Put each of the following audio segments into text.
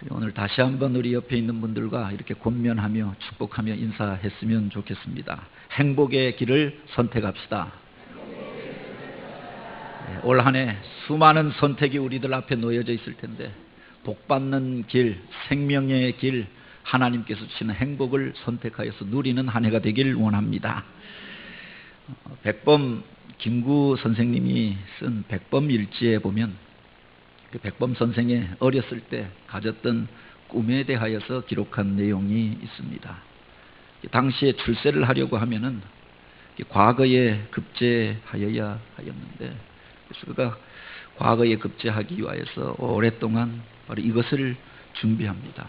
오늘 다시 한번 우리 옆에 있는 분들과 이렇게 권면하며 축복하며 인사했으면 좋겠습니다. 행복의 길을 선택합시다. 올 한 해 수많은 선택이 우리들 앞에 놓여져 있을 텐데 복받는 길, 생명의 길, 하나님께서 주시는 행복을 선택하여서 누리는 한 해가 되길 원합니다. 백범 김구 선생님이 쓴 백범 일지에 보면 그 백범 선생의 어렸을 때 가졌던 꿈에 대하여서 기록한 내용이 있습니다. 당시에 출세를 하려고 하면은 과거에 급제하여야 하였는데, 그래서 그가 과거에 급제하기 위하여서 오랫동안 바로 이것을 준비합니다.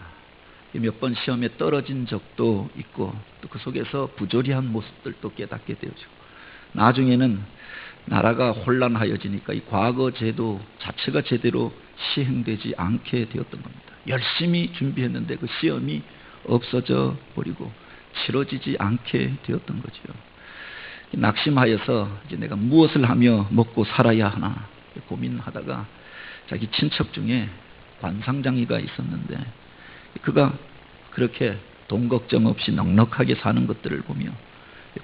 몇 번 시험에 떨어진 적도 있고 또 그 속에서 부조리한 모습들도 깨닫게 되어지고, 나중에는 나라가 혼란하여지니까 이 과거 제도 자체가 제대로 시행되지 않게 되었던 겁니다. 열심히 준비했는데 그 시험이 없어져 버리고 치러지지 않게 되었던 거죠. 낙심하여서 이제 내가 무엇을 하며 먹고 살아야 하나 고민하다가 자기 친척 중에 관상장이가 있었는데, 그가 그렇게 돈 걱정 없이 넉넉하게 사는 것들을 보며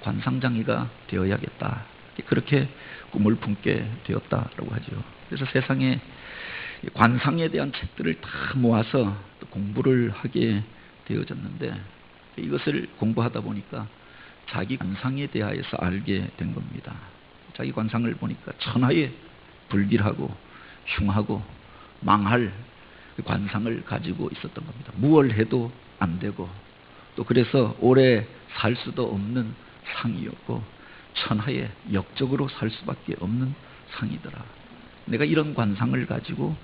관상장이가 되어야겠다, 그렇게 꿈을 품게 되었다라고 하죠. 그래서 세상에 관상에 대한 책들을 다 모아서 공부를 하게 되어졌는데, 이것을 공부하다 보니까 자기 관상에 대하여서 알게 된 겁니다. 자기 관상을 보니까 천하에 불길하고 흉하고 망할 관상을 가지고 있었던 겁니다. 무얼 해도 안 되고, 또 그래서 오래 살 수도 없는 상이었고 천하에 역적으로 살 수밖에 없는 상이더라. 내가 이런 관상을 가지고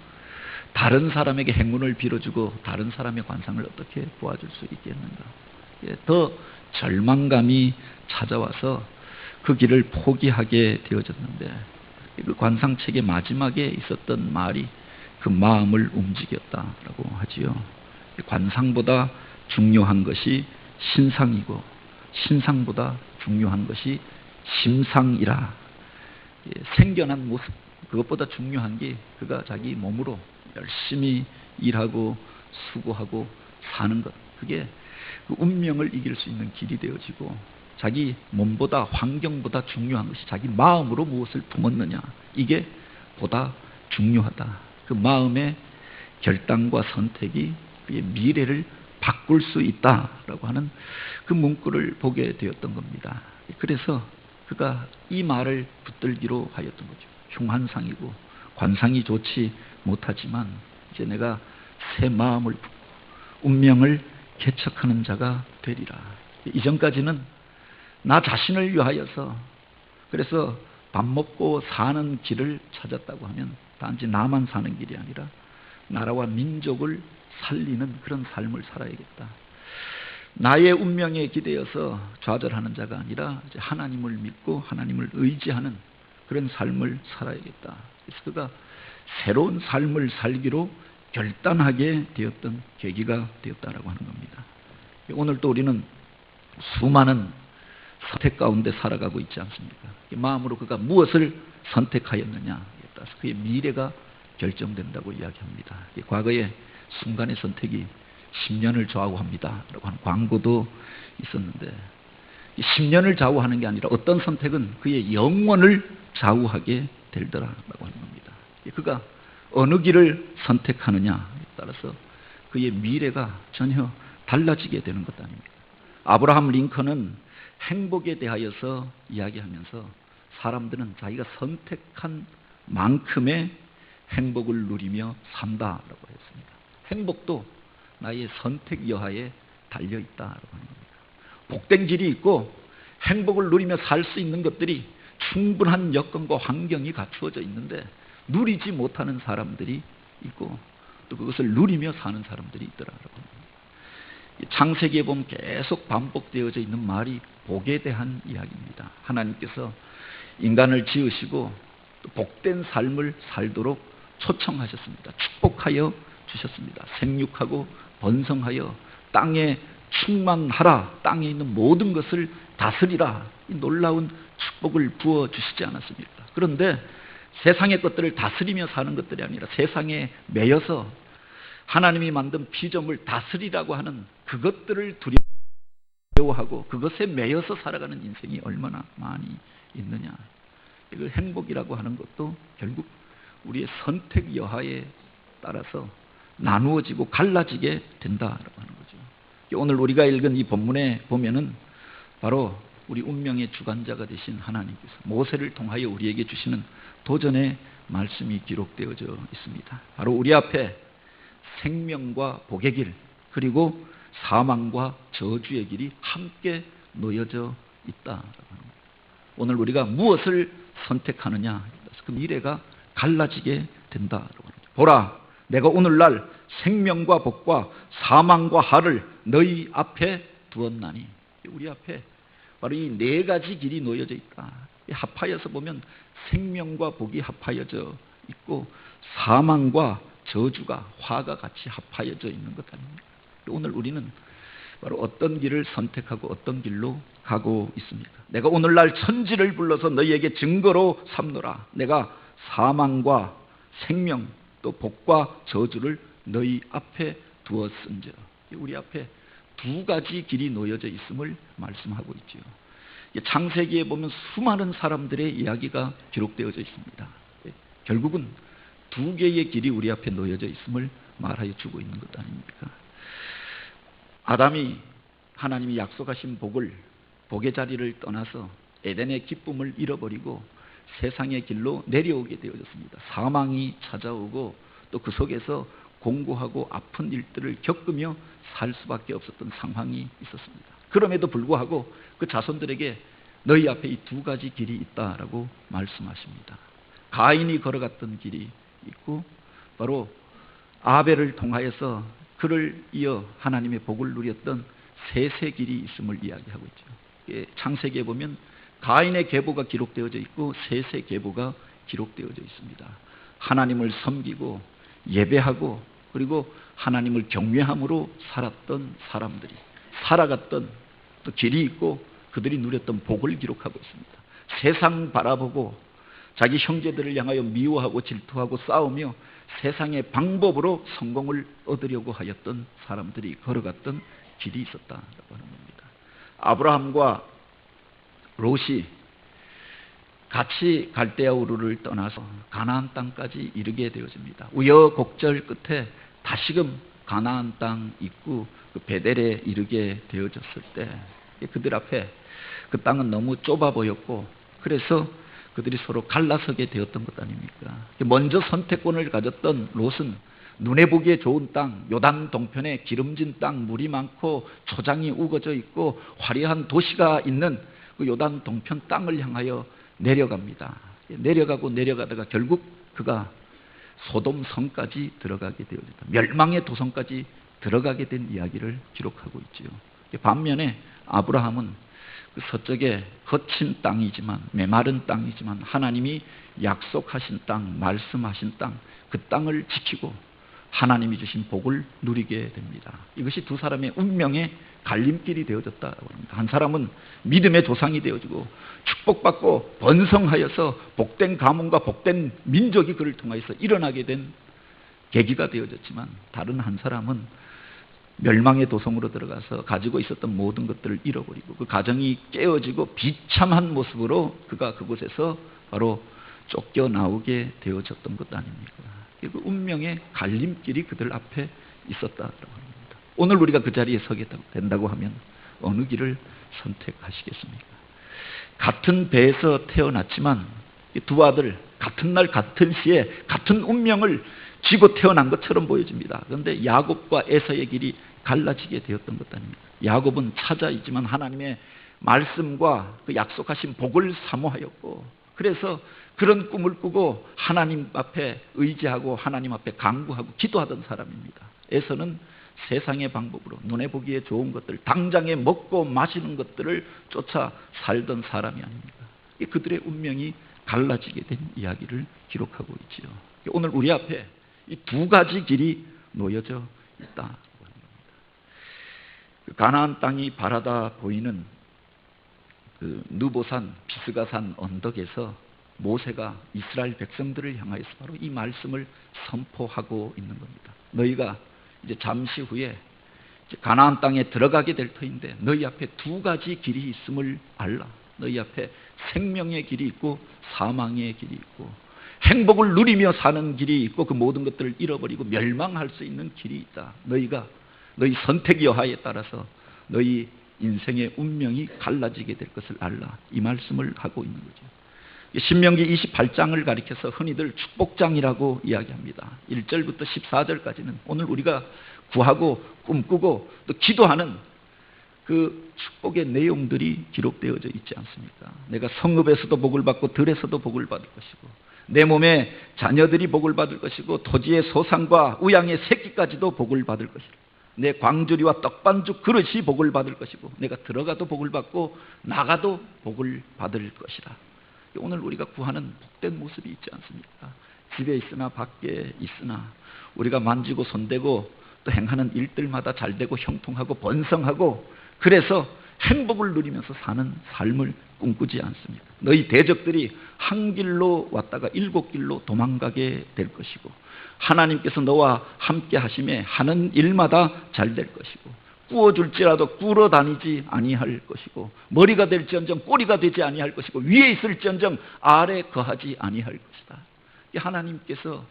다른 사람에게 행운을 빌어주고 다른 사람의 관상을 어떻게 도와줄 수 있겠는가. 더 절망감이 찾아와서 그 길을 포기하게 되어졌는데, 그 관상책의 마지막에 있었던 말이 그 마음을 움직였다라고 하지요. 관상보다 중요한 것이 신상이고 신상보다 중요한 것이 심상이라. 생겨난 모습, 그것보다 중요한 게 그가 자기 몸으로 열심히 일하고 수고하고 사는 것, 그게 그 운명을 이길 수 있는 길이 되어지고, 자기 몸보다 환경보다 중요한 것이 자기 마음으로 무엇을 품었느냐, 이게 보다 중요하다. 그 마음의 결단과 선택이 그의 미래를 바꿀 수 있다라고 하는 그 문구를 보게 되었던 겁니다. 그래서 그가 이 말을 붙들기로 하였던 거죠. 흉한 상이고 관상이 좋지 못하지만 이제 내가 새 마음을 품고 운명을 개척하는 자가 되리라. 이전까지는 나 자신을 위하여서, 그래서 밥 먹고 사는 길을 찾았다고 하면 단지 나만 사는 길이 아니라 나라와 민족을 살리는 그런 삶을 살아야겠다. 나의 운명에 기대어서 좌절하는 자가 아니라 이제 하나님을 믿고 하나님을 의지하는 그런 삶을 살아야겠다. 그래서 그가 새로운 삶을 살기로 결단하게 되었던 계기가 되었다라고 하는 겁니다. 오늘도 우리는 수많은 선택 가운데 살아가고 있지 않습니까? 마음으로 그가 무엇을 선택하였느냐에 따라서 그의 미래가 결정된다고 이야기합니다. 과거에 순간의 선택이 10년을 좌우합니다 라고 하는 광고도 있었는데, 10년을 좌우하는 게 아니라 어떤 선택은 그의 영혼을 좌우하게 되더라라고 하는 겁니다. 그가 어느 길을 선택하느냐에 따라서 그의 미래가 전혀 달라지게 되는 것 아닙니까? 아브라함 링컨은 행복에 대하여서 이야기하면서 사람들은 자기가 선택한 만큼의 행복을 누리며 산다라고 했습니다. 행복도 나의 선택 여하에 달려있다라고 하는 겁니다. 복된 길이 있고 행복을 누리며 살 수 있는 것들이 충분한 여건과 환경이 갖추어져 있는데 누리지 못하는 사람들이 있고 또 그것을 누리며 사는 사람들이 있더라라고 합니다. 창세기에 보면 계속 반복되어져 있는 말이 복에 대한 이야기입니다. 하나님께서 인간을 지으시고 또 복된 삶을 살도록 초청하셨습니다. 축복하여 주셨습니다. 생육하고 번성하여 땅에 충만하라, 땅에 있는 모든 것을 다스리라, 이 놀라운 축복을 부어주시지 않았습니까? 그런데 세상의 것들을 다스리며 사는 것들이 아니라 세상에 매여서 하나님이 만든 피조물 다스리라고 하는 그것들을 두려워하고 그것에 매여서 살아가는 인생이 얼마나 많이 있느냐. 이걸 행복이라고 하는 것도 결국 우리의 선택 여하에 따라서 나누어지고 갈라지게 된다라고 하는 거죠. 오늘 우리가 읽은 이 본문에 보면은 바로 우리 운명의 주관자가 되신 하나님께서 모세를 통하여 우리에게 주시는 도전의 말씀이 기록되어져 있습니다. 바로 우리 앞에 생명과 복의 길, 그리고 사망과 저주의 길이 함께 놓여져 있다라고 합니다. 오늘 우리가 무엇을 선택하느냐, 그 미래가 갈라지게 된다라고 합니다. 보라, 내가 오늘날 생명과 복과 사망과 화를 너희 앞에 두었나니. 우리 앞에 바로 이 네 가지 길이 놓여져 있다. 합하여서 보면 생명과 복이 합하여져 있고 사망과 저주가 화가 같이 합하여져 있는 것 아닙니까? 오늘 우리는 바로 어떤 길을 선택하고 어떤 길로 가고 있습니까? 내가 오늘날 천지를 불러서 너희에게 증거로 삼노라. 내가 사망과 생명 또 복과 저주를 너희 앞에 두었은즉. 우리 앞에 두 가지 길이 놓여져 있음을 말씀하고 있죠. 창세기에 보면 수많은 사람들의 이야기가 기록되어져 있습니다. 결국은 두 개의 길이 우리 앞에 놓여져 있음을 말하여 주고 있는 것 아닙니까? 아담이 하나님이 약속하신 복의 자리를 떠나서 에덴의 기쁨을 잃어버리고 세상의 길로 내려오게 되어졌습니다. 사망이 찾아오고 또 그 속에서 공고하고 아픈 일들을 겪으며 살 수밖에 없었던 상황이 있었습니다. 그럼에도 불구하고 그 자손들에게 너희 앞에 이 두 가지 길이 있다라고 말씀하십니다. 가인이 걸어갔던 길이 있고 바로 아벨을 통하여서 그를 이어 하나님의 복을 누렸던 셋의 길이 있음을 이야기하고 있죠. 창세기에 보면 가인의 계보가 기록되어져 있고 셋의 계보가 기록되어져 있습니다. 하나님을 섬기고 예배하고 그리고 하나님을 경외함으로 살았던 사람들이 살아갔던 또 길이 있고 그들이 누렸던 복을 기록하고 있습니다. 세상 바라보고 자기 형제들을 향하여 미워하고 질투하고 싸우며 세상의 방법으로 성공을 얻으려고 하였던 사람들이 걸어갔던 길이 있었다라고 하는 겁니다. 아브라함과 롯이 같이 갈대아 우르를 떠나서 가나안 땅까지 이르게 되어집니다. 우여곡절 끝에 다시금 가나안 땅 입구 그 베델에 이르게 되어졌을 때 그들 앞에 그 땅은 너무 좁아 보였고 그래서 그들이 서로 갈라서게 되었던 것 아닙니까? 먼저 선택권을 가졌던 롯은 눈에 보기에 좋은 땅, 요단 동편에 기름진 땅, 물이 많고 초장이 우거져 있고 화려한 도시가 있는 그 요단 동편 땅을 향하여 내려갑니다. 내려가고 내려가다가 결국 그가 소돔 성까지 들어가게 되어졌다. 멸망의 도성까지 들어가게 된 이야기를 기록하고 있지요. 반면에 아브라함은 그 서쪽에 거친 땅이지만 메마른 땅이지만 하나님이 약속하신 땅, 말씀하신 땅, 그 땅을 지키고 하나님이 주신 복을 누리게 됩니다. 이것이 두 사람의 운명의 갈림길이 되어졌다고 합니다. 한 사람은 믿음의 조상이 되어지고 축복받고 번성하여서 복된 가문과 복된 민족이 그를 통해서 일어나게 된 계기가 되어졌지만 다른 한 사람은 멸망의 도성으로 들어가서 가지고 있었던 모든 것들을 잃어버리고 그 가정이 깨어지고 비참한 모습으로 그가 그곳에서 바로 쫓겨나오게 되어졌던 것 아닙니까? 그 운명의 갈림길이 그들 앞에 있었다고 합니다. 오늘 우리가 그 자리에 서게 된다고 하면 어느 길을 선택하시겠습니까? 같은 배에서 태어났지만 이 두 아들 같은 날 같은 시에 같은 운명을 지고 태어난 것처럼 보여집니다. 그런데 야곱과 에서의 길이 갈라지게 되었던 것 아닙니까? 야곱은 차자이지만 하나님의 말씀과 그 약속하신 복을 사모하였고 그래서 그런 꿈을 꾸고 하나님 앞에 의지하고 하나님 앞에 간구하고 기도하던 사람입니다. 에서는 세상의 방법으로 눈에 보기에 좋은 것들, 당장에 먹고 마시는 것들을 쫓아 살던 사람이 아닙니까? 그들의 운명이 갈라지게 된 이야기를 기록하고 있지요. 오늘 우리 앞에 이 두 가지 길이 놓여져 있다. 가나안 땅이 바라다 보이는 그 느보산 비스가산 언덕에서 모세가 이스라엘 백성들을 향하여서 바로 이 말씀을 선포하고 있는 겁니다. 너희가 이제 잠시 후에 이제 가나안 땅에 들어가게 될 터인데 너희 앞에 두 가지 길이 있음을 알라. 너희 앞에 생명의 길이 있고 사망의 길이 있고 행복을 누리며 사는 길이 있고 그 모든 것들을 잃어버리고 멸망할 수 있는 길이 있다. 너희 선택 여하에 따라서 너희 인생의 운명이 갈라지게 될 것을 알라. 이 말씀을 하고 있는 거죠. 신명기 28장을 가리켜서 흔히들 축복장이라고 이야기합니다. 1절부터 14절까지는 오늘 우리가 구하고 꿈꾸고 또 기도하는 그 축복의 내용들이 기록되어져 있지 않습니까? 내가 성읍에서도 복을 받고 들에서도 복을 받을 것이고 내 몸에 자녀들이 복을 받을 것이고 토지의 소산과 우양의 새끼까지도 복을 받을 것이고 내 광주리와 떡반죽 그릇이 복을 받을 것이고 내가 들어가도 복을 받고 나가도 복을 받을 것이라. 오늘 우리가 구하는 복된 모습이 있지 않습니까? 집에 있으나 밖에 있으나 우리가 만지고 손대고 또 행하는 일들마다 잘되고 형통하고 번성하고 그래서 행복을 누리면서 사는 삶을 꿈꾸지 않습니까? 너희 대적들이 한 길로 왔다가 7길로 도망가게 될 것이고 하나님께서 너와 함께 하심에 하는 일마다 잘 될 것이고 구워줄지라도 꿇어 다니지 아니할 것이고 머리가 될지언정 꼬리가 되지 아니할 것이고 위에 있을지언정 아래 거하지 아니할 것이다. 하나님께서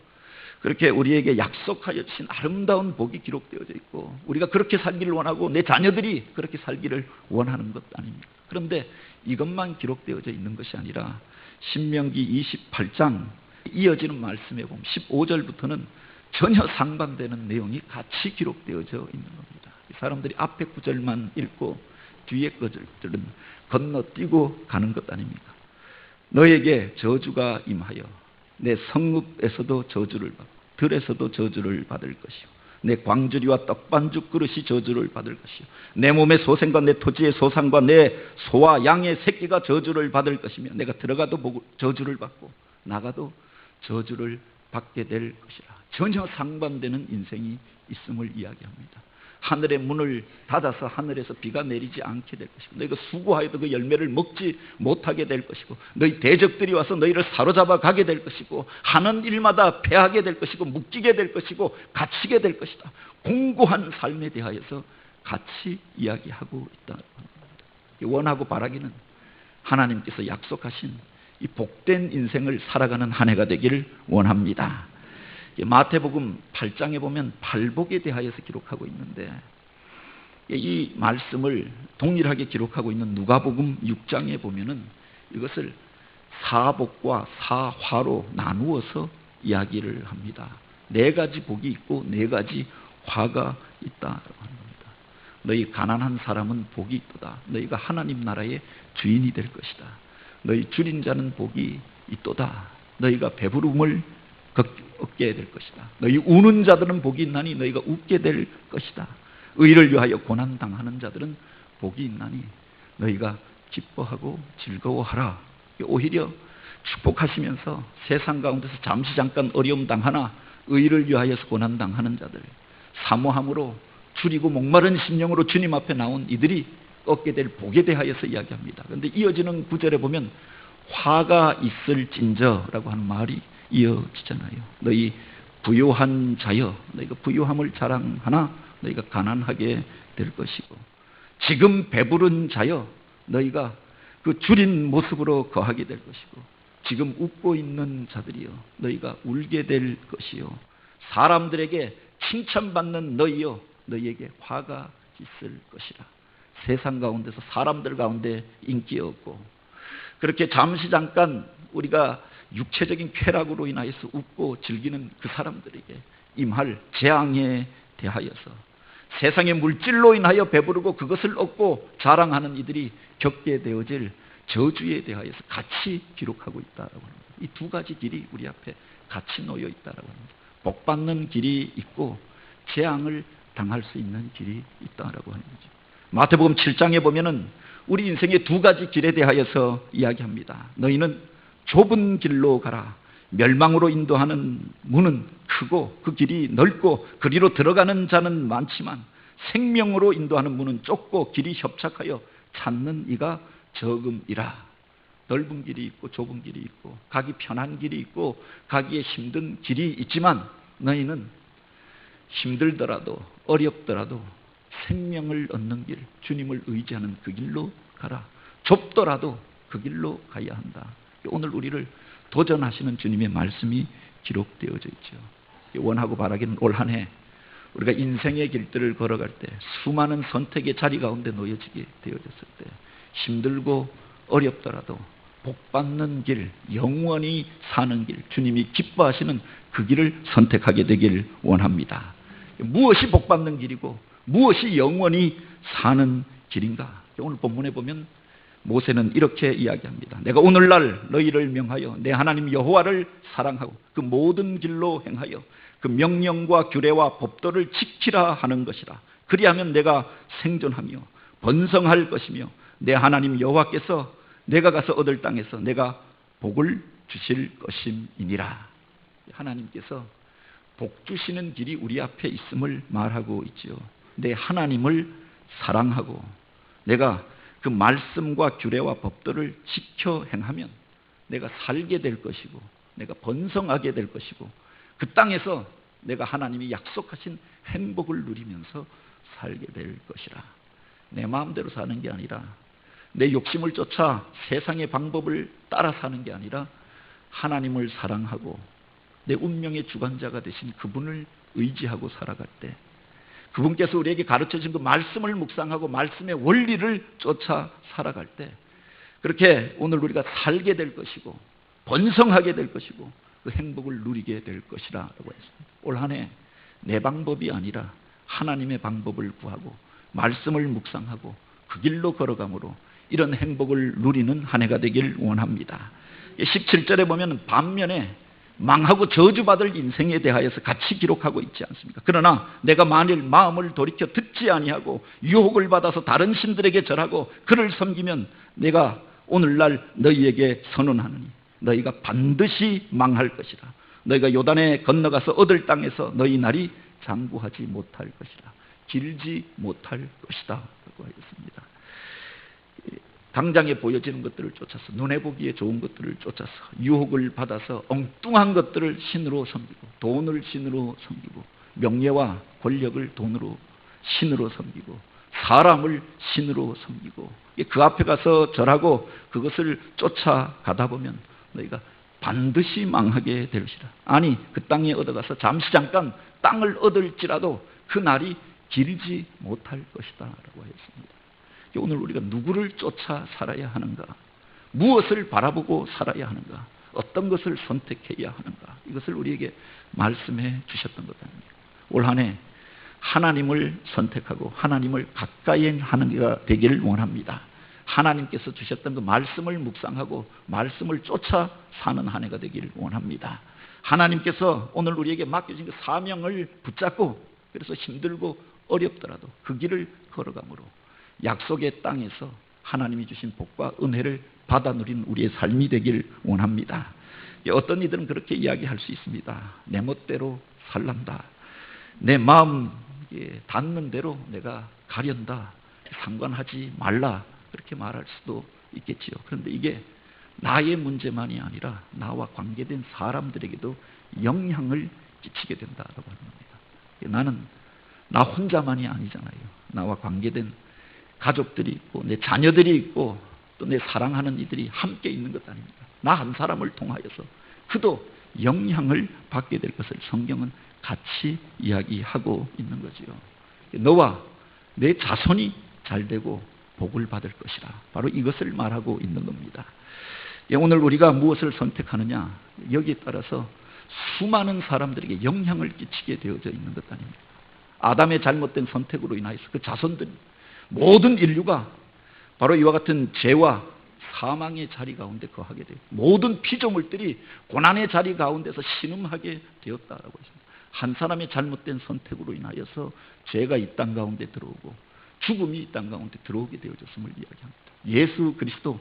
그렇게 우리에게 약속하여 주신 아름다운 복이 기록되어져 있고 우리가 그렇게 살기를 원하고 내 자녀들이 그렇게 살기를 원하는 것 아닙니까? 그런데 이것만 기록되어져 있는 것이 아니라 신명기 28장 이어지는 말씀에 보면 15절부터는 전혀 상반되는 내용이 같이 기록되어져 있는 겁니다. 사람들이 앞에 구절만 읽고 뒤에 구절들은 건너뛰고 가는 것 아닙니까? 너에게 저주가 임하여 내 성읍에서도 저주를 받고 들에서도 저주를 받을 것이요 내 광주리와 떡반죽 그릇이 저주를 받을 것이요 내 몸의 소생과 내 토지의 소산과 내 소와 양의 새끼가 저주를 받을 것이며 내가 들어가도 저주를 받고 나가도 저주를 받게 될 것이라. 전혀 상반되는 인생이 있음을 이야기합니다. 하늘의 문을 닫아서 하늘에서 비가 내리지 않게 될 것이고 너희가 수고하여도 그 열매를 먹지 못하게 될 것이고 너희 대적들이 와서 너희를 사로잡아 가게 될 것이고 하는 일마다 패하게 될 것이고 묶이게 될 것이고 갇히게 될 것이다. 공고한 삶에 대하여서 같이 이야기하고 있다. 원하고 바라기는 하나님께서 약속하신 이 복된 인생을 살아가는 한 해가 되기를 원합니다. 마태복음 8장에 보면 팔복에 대하여서 기록하고 있는데 이 말씀을 동일하게 기록하고 있는 누가복음 6장에 보면은 이것을 사복과 사화로 나누어서 이야기를 합니다. 4가지 복이 있고 4가지 화가 있다라고 하는 겁니다. 너희 가난한 사람은 복이 있도다. 너희가 하나님 나라의 주인이 될 것이다. 너희 줄인 자는 복이 있도다. 너희가 배부름을 얻게 될 것이다. 너희 우는 자들은 복이 있나니 너희가 웃게 될 것이다. 의를 위하여 고난당하는 자들은 복이 있나니 너희가 기뻐하고 즐거워하라. 오히려 축복하시면서 세상 가운데서 잠시 잠깐 어려움 당하나 의를 위하여서 고난당하는 자들 사모함으로 줄이고 목마른 심령으로 주님 앞에 나온 이들이 얻게 될 복에 대하여서 이야기합니다. 그런데 이어지는 구절에 보면 화가 있을진저라고 하는 말이 이어지잖아요. 너희 부요한 자여 너희가 부요함을 자랑하나 너희가 가난하게 될 것이고 지금 배부른 자여 너희가 그 줄인 모습으로 거하게 될 것이고 지금 웃고 있는 자들이여 너희가 울게 될 것이요 사람들에게 칭찬받는 너희여 너희에게 화가 있을 것이라. 세상 가운데서 사람들 가운데 인기 없고 그렇게 잠시 잠깐 우리가 육체적인 쾌락으로 인하여서 웃고 즐기는 그 사람들에게 임할 재앙에 대하여서 세상의 물질로 인하여 배부르고 그것을 얻고 자랑하는 이들이 겪게 되어질 저주에 대하여서 같이 기록하고 있다라고 합니다. 이 2가지 길이 우리 앞에 같이 놓여 있다라고 합니다. 복받는 길이 있고 재앙을 당할 수 있는 길이 있다라고 하는 거죠. 마태복음 7장에 보면은 우리 인생의 2가지 길에 대하여서 이야기합니다. 너희는 좁은 길로 가라. 멸망으로 인도하는 문은 크고 그 길이 넓고 그리로 들어가는 자는 많지만 생명으로 인도하는 문은 좁고 길이 협착하여 찾는 이가 적음이라. 넓은 길이 있고 좁은 길이 있고 가기 편한 길이 있고 가기에 힘든 길이 있지만 너희는 힘들더라도 어렵더라도 생명을 얻는 길, 주님을 의지하는 그 길로 가라. 좁더라도 그 길로 가야 한다. 오늘 우리를 도전하시는 주님의 말씀이 기록되어져 있죠. 원하고 바라기는 올 한 해 우리가 인생의 길들을 걸어갈 때 수많은 선택의 자리 가운데 놓여지게 되어졌을 때 힘들고 어렵더라도 복받는 길, 영원히 사는 길, 주님이 기뻐하시는 그 길을 선택하게 되길 원합니다. 무엇이 복받는 길이고 무엇이 영원히 사는 길인가? 오늘 본문에 보면 모세는 이렇게 이야기합니다. 내가 오늘날 너희를 명하여 내 하나님 여호와를 사랑하고 그 모든 길로 행하여 그 명령과 규례와 법도를 지키라 하는 것이라. 그리하면 내가 생존하며 번성할 것이며 내 하나님 여호와께서 내가 가서 얻을 땅에서 내가 복을 주실 것임이니라. 하나님께서 복 주시는 길이 우리 앞에 있음을 말하고 있지요. 내 하나님을 사랑하고 내가 그 말씀과 규례와 법도를 지켜 행하면 내가 살게 될 것이고 내가 번성하게 될 것이고 그 땅에서 내가 하나님이 약속하신 행복을 누리면서 살게 될 것이라. 내 마음대로 사는 게 아니라 내 욕심을 쫓아 세상의 방법을 따라 사는 게 아니라 하나님을 사랑하고 내 운명의 주관자가 되신 그분을 의지하고 살아갈 때 그분께서 우리에게 가르쳐준 그 말씀을 묵상하고 말씀의 원리를 쫓아 살아갈 때 그렇게 오늘 우리가 살게 될 것이고 번성하게 될 것이고 그 행복을 누리게 될 것이라고 했습니다. 올 한 해 내 방법이 아니라 하나님의 방법을 구하고 말씀을 묵상하고 그 길로 걸어감으로 이런 행복을 누리는 한 해가 되길 원합니다. 17절에 보면 반면에 망하고 저주받을 인생에 대하여서 같이 기록하고 있지 않습니까? 그러나 내가 만일 마음을 돌이켜 듣지 아니하고 유혹을 받아서 다른 신들에게 절하고 그를 섬기면 내가 오늘날 너희에게 선언하느니 너희가 반드시 망할 것이라. 너희가 요단에 건너가서 얻을 땅에서 너희 날이 장구하지 못할 것이라. 길지 못할 것이다 라고 하였습니다. 당장에 보여지는 것들을 쫓아서 눈에 보기에 좋은 것들을 쫓아서 유혹을 받아서 엉뚱한 것들을 신으로 섬기고 돈을 신으로 섬기고 명예와 권력을 돈으로 신으로 섬기고 사람을 신으로 섬기고 그 앞에 가서 절하고 그것을 쫓아가다 보면 너희가 반드시 망하게 될 것이라. 아니 그 땅에 얻어가서 잠시 잠깐 땅을 얻을지라도 그 날이 길지 못할 것이다 라고 하였습니다. 오늘 우리가 누구를 쫓아 살아야 하는가? 무엇을 바라보고 살아야 하는가? 어떤 것을 선택해야 하는가? 이것을 우리에게 말씀해 주셨던 것 아닙니까? 올 한 해 하나님을 선택하고 하나님을 가까이 하는 게가 되기를 원합니다. 하나님께서 주셨던 그 말씀을 묵상하고 말씀을 쫓아 사는 한 해가 되기를 원합니다. 하나님께서 오늘 우리에게 맡겨진 그 사명을 붙잡고 그래서 힘들고 어렵더라도 그 길을 걸어가므로 약속의 땅에서 하나님이 주신 복과 은혜를 받아 누린 우리의 삶이 되길 원합니다. 어떤 이들은 그렇게 이야기할 수 있습니다. 내 멋대로 살란다. 내 마음 닿는 대로 내가 가련다. 상관하지 말라. 그렇게 말할 수도 있겠지요. 그런데 이게 나의 문제만이 아니라 나와 관계된 사람들에게도 영향을 끼치게 된다고 합니다. 나는 나 혼자만이 아니잖아요. 나와 관계된 가족들이 있고 내 자녀들이 있고 또 내 사랑하는 이들이 함께 있는 것 아닙니까? 나 한 사람을 통하여서 그도 영향을 받게 될 것을 성경은 같이 이야기하고 있는 거지요. 너와 내 자손이 잘되고 복을 받을 것이라. 바로 이것을 말하고 있는 겁니다. 오늘 우리가 무엇을 선택하느냐 여기에 따라서 수많은 사람들에게 영향을 끼치게 되어져 있는 것 아닙니까? 아담의 잘못된 선택으로 인하여서 그 자손들 모든 인류가 바로 이와 같은 죄와 사망의 자리 가운데 거하게 돼요. 모든 피조물들이 고난의 자리 가운데서 신음하게 되었다라고 했습니다. 한 사람의 잘못된 선택으로 인하여서 죄가 이 땅 가운데 들어오고 죽음이 이 땅 가운데 들어오게 되어졌음을 이야기합니다. 예수 그리스도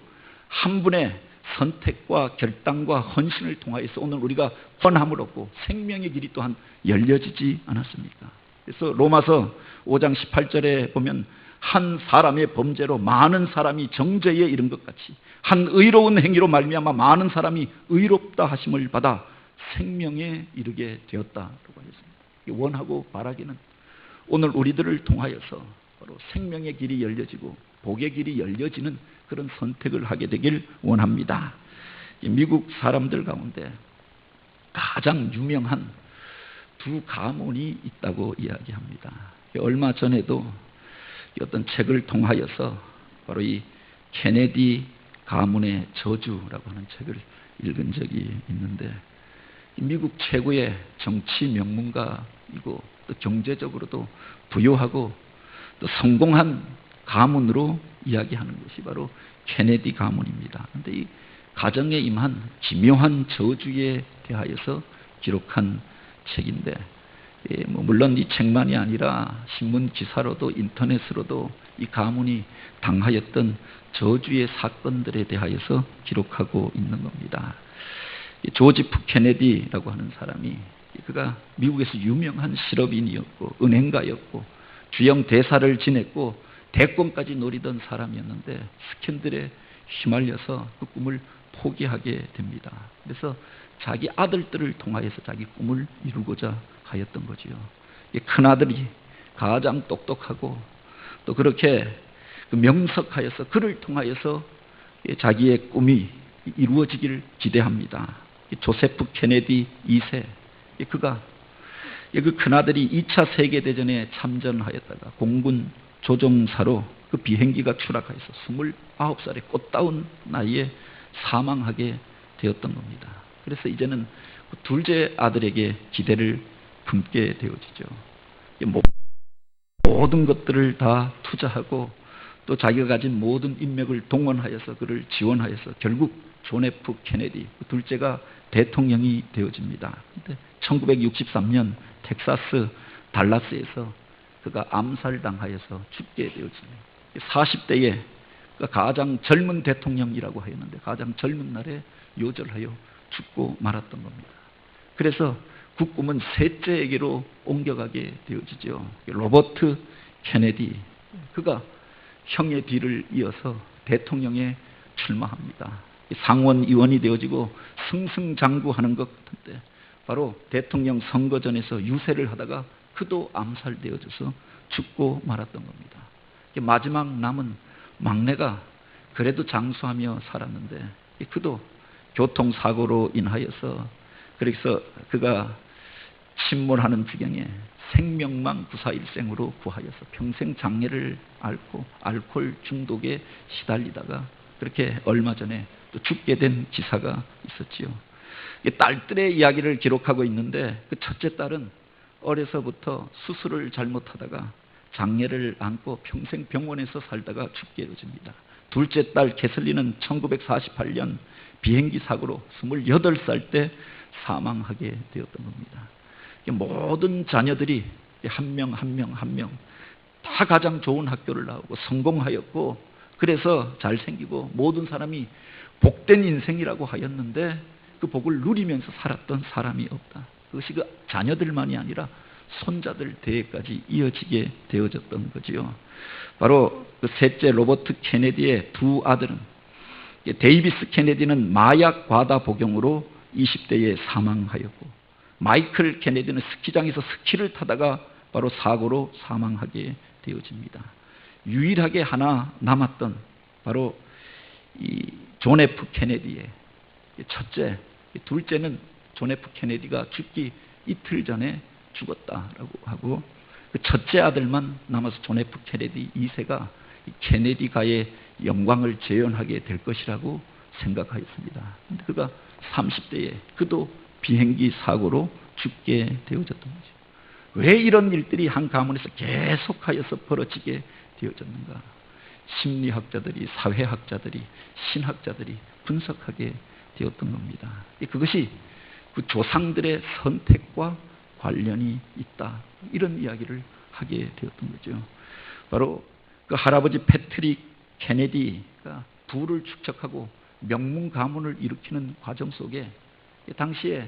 한 분의 선택과 결단과 헌신을 통하여서 오늘 우리가 구원함을 얻고 생명의 길이 또한 열려지지 않았습니까? 그래서 로마서 5장 18절에 보면 한 사람의 범죄로 많은 사람이 정죄에 이른 것 같이 한 의로운 행위로 말미암아 많은 사람이 의롭다 하심을 받아 생명에 이르게 되었다라고 하였습니다. 원하고 바라기는 오늘 우리들을 통하여서 바로 생명의 길이 열려지고 복의 길이 열려지는 그런 선택을 하게 되길 원합니다. 미국 사람들 가운데 가장 유명한 두 가문이 있다고 이야기합니다. 얼마 전에도 어떤 책을 통하여서 바로 이 케네디 가문의 저주라고 하는 책을 읽은 적이 있는데, 미국 최고의 정치 명문가이고 또 경제적으로도 부유하고 또 성공한 가문으로 이야기하는 것이 바로 케네디 가문입니다. 그런데 이 가정에 임한 기묘한 저주에 대하여서 기록한 책인데, 물론 이 책만이 아니라 신문 기사로도 인터넷으로도 이 가문이 당하였던 저주의 사건들에 대하여서 기록하고 있는 겁니다. 조지프 케네디라고 하는 사람이, 그가 미국에서 유명한 실업인이었고 은행가였고 주영 대사를 지냈고 대권까지 노리던 사람이었는데 스캔들에 휘말려서 그 꿈을 포기하게 됩니다. 그래서 자기 아들들을 통하여서 자기 꿈을 이루고자 하였던 거지요. 큰아들이 가장 똑똑하고 또 그렇게 명석하여서 그를 통하여서 자기의 꿈이 이루어지기를 기대합니다. 조세프 케네디 2세, 그가 그 큰아들이 2차 세계대전에 참전하였다가 공군 조종사로 그 비행기가 추락하여서 29살의 꽃다운 나이에 사망하게 되었던 겁니다. 그래서 이제는 그 둘째 아들에게 기대를 품게 되어지죠. 모든 것들을 다 투자하고 또 자기가 가진 모든 인맥을 동원하여서 그를 지원하여서 결국 존 F 케네디, 둘째가 대통령이 되어집니다. 근데 1963년 텍사스 달라스에서 그가 암살당하여서 죽게 되어집니다. 40대에 가장 젊은 대통령이라고 하였는데 가장 젊은 날에 요절하여 죽고 말았던 겁니다. 그래서 그 꿈은 셋째에게로 옮겨가게 되어지죠. 로버트 케네디, 그가 형의 뒤를 이어서 대통령에 출마합니다. 상원의원이 되어지고 승승장구하는 것 같은데 바로 대통령 선거전에서 유세를 하다가 그도 암살되어져서 죽고 말았던 겁니다. 마지막 남은 막내가 그래도 장수하며 살았는데 그도 교통사고로 인하여서, 그래서 그가 침몰하는 지경에 생명망 구사일생으로 구하여서 평생 장애를 앓고 알코올 중독에 시달리다가 그렇게 얼마 전에 또 죽게 된 기사가 있었지요. 딸들의 이야기를 기록하고 있는데 그 첫째 딸은 어려서부터 수술을 잘못하다가 장애를 안고 평생 병원에서 살다가 죽게 되어집니다. 둘째 딸 캐슬리는 1948년 비행기 사고로 28살 때 사망하게 되었던 겁니다. 모든 자녀들이 한 명 다 가장 좋은 학교를 나오고 성공하였고 그래서 잘생기고 모든 사람이 복된 인생이라고 하였는데 그 복을 누리면서 살았던 사람이 없다. 그것이 그 자녀들만이 아니라 손자들 대에까지 이어지게 되어졌던 거지요. 바로 그 셋째 로버트 케네디의 두 아들은, 데이비스 케네디는 마약 과다 복용으로 20대에 사망하였고 마이클 케네디는 스키장에서 스키를 타다가 바로 사고로 사망하게 되어집니다. 유일하게 하나 남았던 바로 이 존 F 케네디의 첫째, 둘째는 존 F 케네디가 죽기 이틀 전에 죽었다라고 하고 그 첫째 아들만 남아서 존 F 케네디 2세가 케네디가의 영광을 재현하게 될 것이라고 생각하였습니다. 근데 그가 30대에 그도 비행기 사고로 죽게 되어졌던 거죠. 왜 이런 일들이 한 가문에서 계속하여서 벌어지게 되어졌는가? 심리학자들이, 사회학자들이, 신학자들이 분석하게 되었던 겁니다. 그것이 그 조상들의 선택과 관련이 있다, 이런 이야기를 하게 되었던 거죠. 바로 그 할아버지 패트릭 케네디가 부를 축적하고 명문 가문을 일으키는 과정 속에 당시에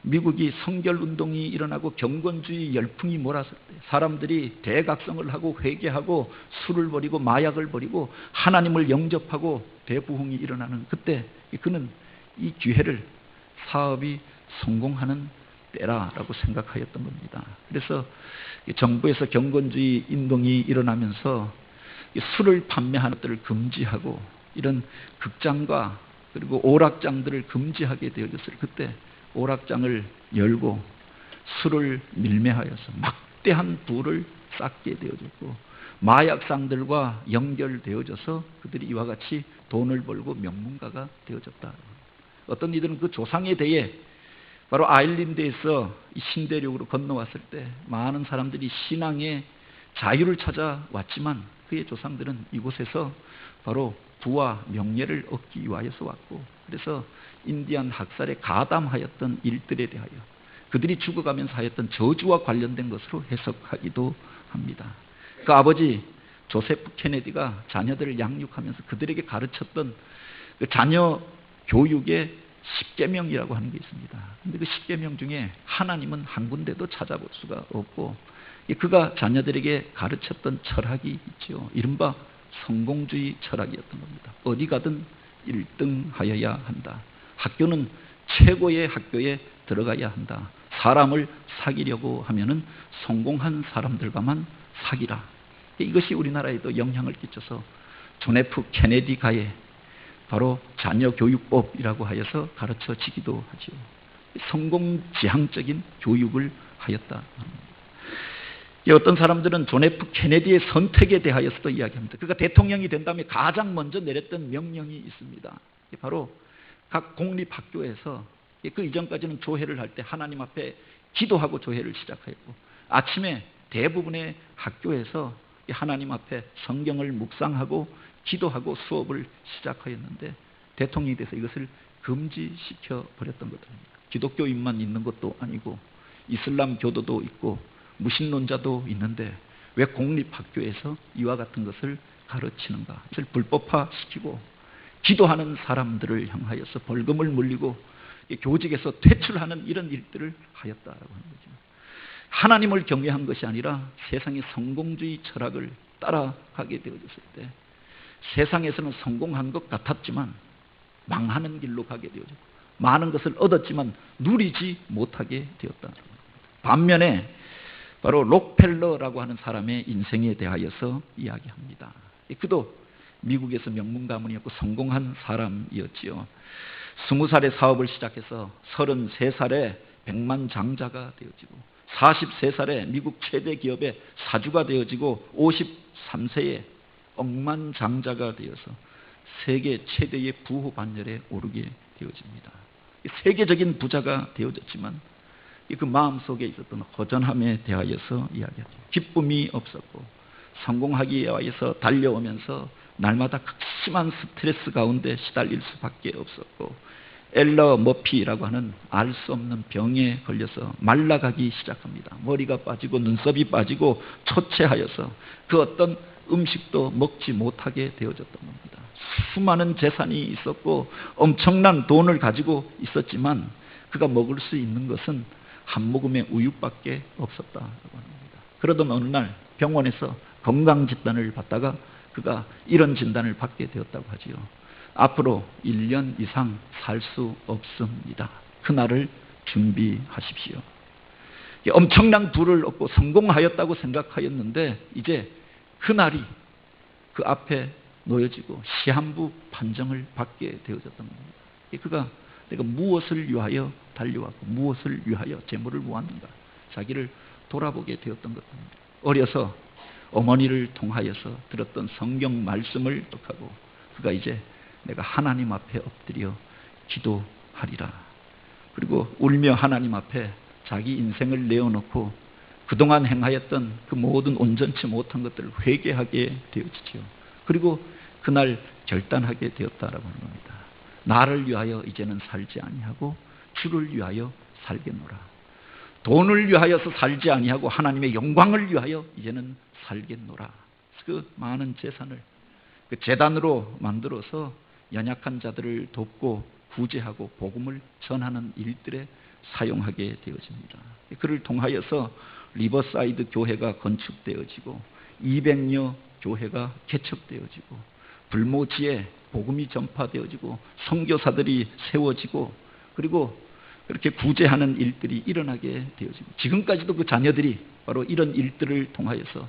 미국이 성결운동이 일어나고 경건주의 열풍이 몰았을 때 사람들이 대각성을 하고 회개하고 술을 버리고 마약을 버리고 하나님을 영접하고 대부흥이 일어나는 그때 그는 이 기회를 사업이 성공하는 때라라고 생각하였던 겁니다. 그래서 정부에서 경건주의 운동이 일어나면서 술을 판매하는 것들을 금지하고 이런 극장과 그리고 오락장들을 금지하게 되어졌어요. 그때 오락장을 열고 술을 밀매하여서 막대한 부를 쌓게 되어졌고 마약상들과 연결되어져서 그들이 이와 같이 돈을 벌고 명문가가 되어졌다. 어떤 이들은 그 조상에 대해 바로 아일랜드에서 신대륙으로 건너왔을 때 많은 사람들이 신앙의 자유를 찾아왔지만 그의 조상들은 이곳에서 바로 부와 명예를 얻기 위하여서 왔고 그래서 인디안 학살에 가담하였던 일들에 대하여 그들이 죽어가면서 하였던 저주와 관련된 것으로 해석하기도 합니다. 그 아버지 조세프 케네디가 자녀들을 양육하면서 그들에게 가르쳤던 그 자녀 교육의 10계명이라고 하는 게 있습니다. 그런데 그 10계명 중에 하나님은 한 군데도 찾아볼 수가 없고 그가 자녀들에게 가르쳤던 철학이 있죠. 이른바 성공주의 철학이었던 겁니다. 어디 가든 1등하여야 한다. 학교는 최고의 학교에 들어가야 한다. 사람을 사귀려고 하면은 성공한 사람들과만 사귀라. 이것이 우리나라에도 영향을 끼쳐서 존 F 케네디가의 바로 자녀교육법이라고 하여서 가르쳐지기도 하죠. 성공지향적인 교육을 하였다. 어떤 사람들은 존 F 케네디의 선택에 대하여서도 이야기합니다. 그가 대통령이 된 다음에 가장 먼저 내렸던 명령이 있습니다. 바로 각 공립학교에서 그 이전까지는 조회를 할 때 하나님 앞에 기도하고 조회를 시작하였고 아침에 대부분의 학교에서 하나님 앞에 성경을 묵상하고 기도하고 수업을 시작하였는데 대통령이 돼서 이것을 금지시켜 버렸던 것입니다. 기독교인만 있는 것도 아니고 이슬람 교도도 있고 무신론자도 있는데 왜 공립학교에서 이와 같은 것을 가르치는가? 이것을 불법화시키고 기도하는 사람들을 향하여서 벌금을 물리고 교직에서 퇴출하는 이런 일들을 하였다라고 하는 거죠. 하나님을 경외한 것이 아니라 세상의 성공주의 철학을 따라가게 되어졌을 때 세상에서는 성공한 것 같았지만 망하는 길로 가게 되어졌고 많은 것을 얻었지만 누리지 못하게 되었다. 반면에 바로 록펠러라고 하는 사람의 인생에 대하여서 이야기합니다. 그도 미국에서 명문가문이었고 성공한 사람이었지요. 20살에 사업을 시작해서 33살에 백만장자가 되어지고 43살에 미국 최대 기업의 사주가 되어지고 53세에 억만장자가 되어서 세계 최대의 부호 반열에 오르게 되어집니다. 세계적인 부자가 되어졌지만 그 마음속에 있었던 허전함에 대하여서 이야기하죠. 기쁨이 없었고 성공하기 위해서 달려오면서 날마다 극심한 스트레스 가운데 시달릴 수밖에 없었고 엘러 머피라고 하는 알 수 없는 병에 걸려서 말라가기 시작합니다. 머리가 빠지고 눈썹이 빠지고 초췌하여서 그 어떤 음식도 먹지 못하게 되어졌던 겁니다. 수많은 재산이 있었고 엄청난 돈을 가지고 있었지만 그가 먹을 수 있는 것은 한 모금의 우유밖에 없었다고 합니다. 그러던 어느 날 병원에서 건강진단을 받다가 그가 이런 진단을 받게 되었다고 하지요. 앞으로 1년 이상 살 수 없습니다. 그날을 준비하십시오. 엄청난 부를 얻고 성공하였다고 생각하였는데 이제 그날이 그 앞에 놓여지고 시한부 판정을 받게 되어졌던 겁니다. 그가 내가 무엇을 위하여 달려왔고 무엇을 위하여 재물을 모았는가 자기를 돌아보게 되었던 것입니다. 어려서 어머니를 통하여서 들었던 성경 말씀을 기억하고 그가 이제 내가 하나님 앞에 엎드려 기도하리라. 그리고 울며 하나님 앞에 자기 인생을 내어놓고 그동안 행하였던 그 모든 온전치 못한 것들을 회개하게 되어지죠. 그리고 그날 결단하게 되었다라고 하는 겁니다. 나를 위하여 이제는 살지 아니하고 주를 위하여 살겠노라. 돈을 위하여서 살지 아니하고 하나님의 영광을 위하여 이제는 살겠노라. 그 많은 재산을 그 재단으로 만들어서 연약한 자들을 돕고 구제하고 복음을 전하는 일들에 사용하게 되어집니다. 그를 통하여서 리버사이드 교회가 건축되어지고 200여 교회가 개척되어지고 불모지에 복음이 전파되어지고 선교사들이 세워지고 그리고 그렇게 구제하는 일들이 일어나게 되어집니다. 지금까지도 그 자녀들이 바로 이런 일들을 통하여서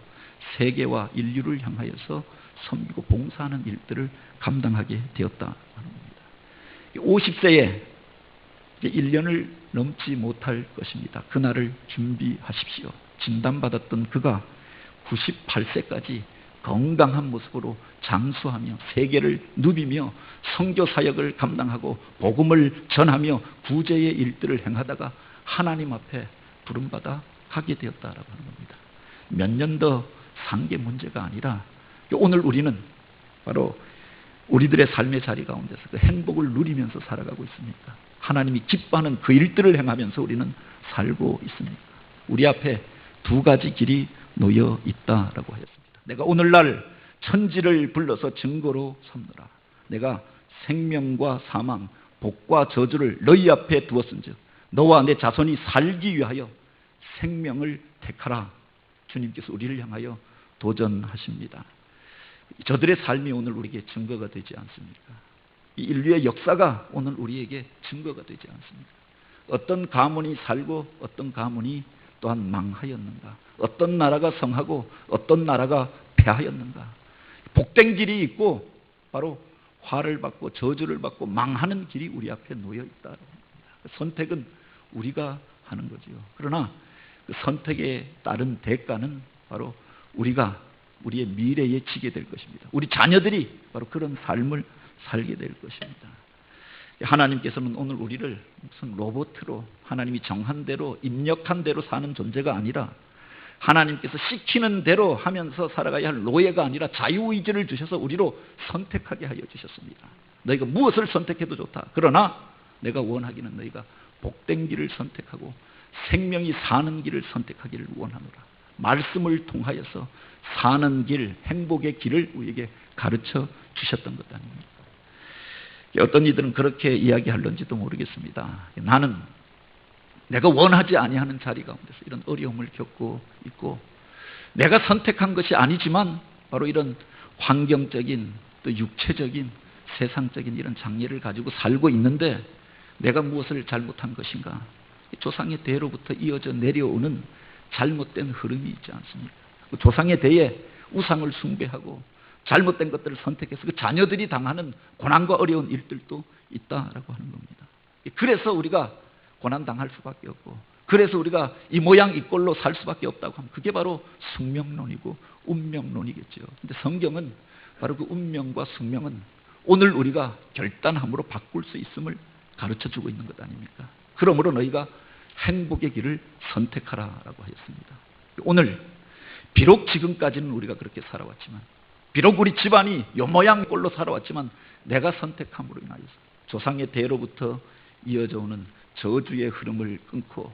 세계와 인류를 향하여서 섬기고 봉사하는 일들을 감당하게 되었다 하는 겁니다. 50세에 1년을 넘지 못할 것입니다. 그날을 준비하십시오. 진단받았던 그가 98세까지 건강한 모습으로 장수하며 세계를 누비며 선교 사역을 감당하고 복음을 전하며 구제의 일들을 행하다가 하나님 앞에 부름받아 가게 되었다라고 하는 겁니다. 몇 년 더 산 게 문제가 아니라 오늘 우리는 바로 우리들의 삶의 자리 가운데서 그 행복을 누리면서 살아가고 있습니까? 하나님이 기뻐하는 그 일들을 행하면서 우리는 살고 있습니까? 우리 앞에 두 가지 길이 놓여 있다라고 하였습니다. 내가 오늘날 천지를 불러서 증거로 삼느라 내가 생명과 사망, 복과 저주를 너희 앞에 두었은즉 너와 내 자손이 살기 위하여 생명을 택하라. 주님께서 우리를 향하여 도전하십니다. 저들의 삶이 오늘 우리에게 증거가 되지 않습니까? 이 인류의 역사가 오늘 우리에게 증거가 되지 않습니까? 어떤 가문이 살고 어떤 가문이 또한 망하였는가? 어떤 나라가 성하고 어떤 나라가 패하였는가? 복된 길이 있고 바로 화를 받고 저주를 받고 망하는 길이 우리 앞에 놓여 있다. 선택은 우리가 하는 거지요. 그러나 그 선택에 따른 대가는 바로 우리가 우리의 미래에 지게 될 것입니다. 우리 자녀들이 바로 그런 삶을 살게 될 것입니다. 하나님께서는 오늘 우리를 무슨 로봇으로 하나님이 정한 대로 입력한 대로 사는 존재가 아니라 하나님께서 시키는 대로 하면서 살아가야 할 노예가 아니라 자유의지를 주셔서 우리로 선택하게 하여 주셨습니다. 너희가 무엇을 선택해도 좋다. 그러나 내가 원하기는 너희가 복된 길을 선택하고 생명이 사는 길을 선택하기를 원하노라. 말씀을 통하여서 사는 길, 행복의 길을 우리에게 가르쳐 주셨던 것 아닙니까? 어떤 이들은 그렇게 이야기할런지도 모르겠습니다. 나는 내가 원하지 아니하는 자리 가운데서 이런 어려움을 겪고 있고 내가 선택한 것이 아니지만 바로 이런 환경적인 또 육체적인 세상적인 이런 장애를 가지고 살고 있는데 내가 무엇을 잘못한 것인가? 조상의 대로부터 이어져 내려오는 잘못된 흐름이 있지 않습니까? 조상의 대에 우상을 숭배하고 잘못된 것들을 선택해서 그 자녀들이 당하는 고난과 어려운 일들도 있다라고 하는 겁니다. 그래서 우리가 고난당할 수밖에 없고 그래서 우리가 이 모양 이 꼴로 살 수밖에 없다고 하면 그게 바로 숙명론이고 운명론이겠죠. 근데 성경은 바로 그 운명과 숙명은 오늘 우리가 결단함으로 바꿀 수 있음을 가르쳐주고 있는 것 아닙니까? 그러므로 너희가 행복의 길을 선택하라라고 하였습니다. 오늘 비록 지금까지는 우리가 그렇게 살아왔지만 비록 우리 집안이 요 모양 꼴로 살아왔지만 내가 선택함으로 인하여서 조상의 대로부터 이어져 오는 저주의 흐름을 끊고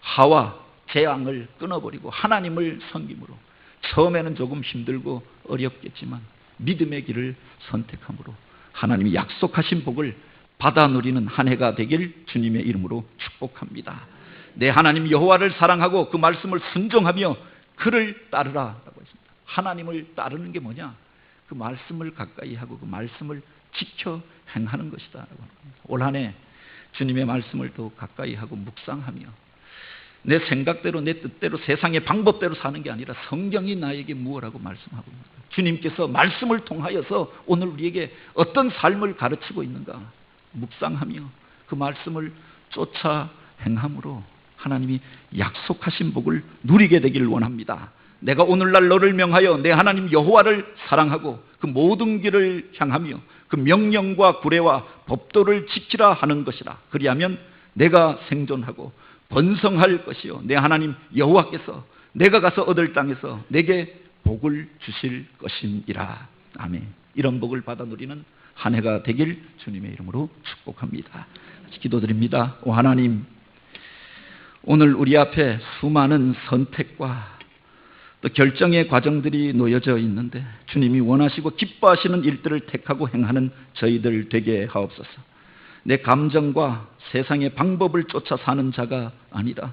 하와 재앙을 끊어버리고 하나님을 섬김으로 처음에는 조금 힘들고 어렵겠지만 믿음의 길을 선택함으로 하나님이 약속하신 복을 받아 누리는 한 해가 되길 주님의 이름으로 축복합니다. 내 하나님 여호와를 사랑하고 그 말씀을 순종하며 그를 따르라라고 했습니다. 하나님을 따르는 게 뭐냐? 그 말씀을 가까이 하고 그 말씀을 지켜 행하는 것이다. 올 한 해 주님의 말씀을 더 가까이 하고 묵상하며 내 생각대로 내 뜻대로 세상의 방법대로 사는 게 아니라 성경이 나에게 무엇라고 말씀하고 있는가? 주님께서 말씀을 통하여서 오늘 우리에게 어떤 삶을 가르치고 있는가? 묵상하며 그 말씀을 쫓아 행함으로 하나님이 약속하신 복을 누리게 되기를 원합니다. 내가 오늘날 너를 명하여 내 하나님 여호와를 사랑하고 그 모든 길을 향하며 그 명령과 구례와 법도를 지키라 하는 것이라. 그리하면 내가 생존하고 번성할 것이요 내 하나님 여호와께서 내가 가서 얻을 땅에서 내게 복을 주실 것이니라. 아멘. 이런 복을 받아 누리는 한 해가 되길 주님의 이름으로 축복합니다. 기도드립니다. 오 하나님, 오늘 우리 앞에 수많은 선택과 또 결정의 과정들이 놓여져 있는데 주님이 원하시고 기뻐하시는 일들을 택하고 행하는 저희들 되게 하옵소서. 내 감정과 세상의 방법을 쫓아 사는 자가 아니라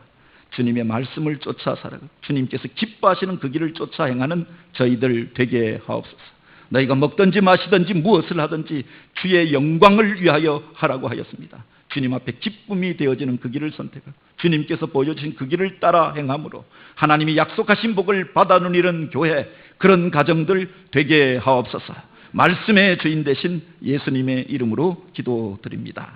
주님의 말씀을 쫓아 살아가 주님께서 기뻐하시는 그 길을 쫓아 행하는 저희들 되게 하옵소서. 너희가 먹든지 마시든지 무엇을 하든지 주의 영광을 위하여 하라고 하였습니다. 주님 앞에 기쁨이 되어지는 그 길을 선택하고 주님께서 보여주신 그 길을 따라 행함으로 하나님이 약속하신 복을 받아 누리는 교회, 그런 가정들 되게 하옵소서. 말씀의 주인 되신 예수님의 이름으로 기도드립니다.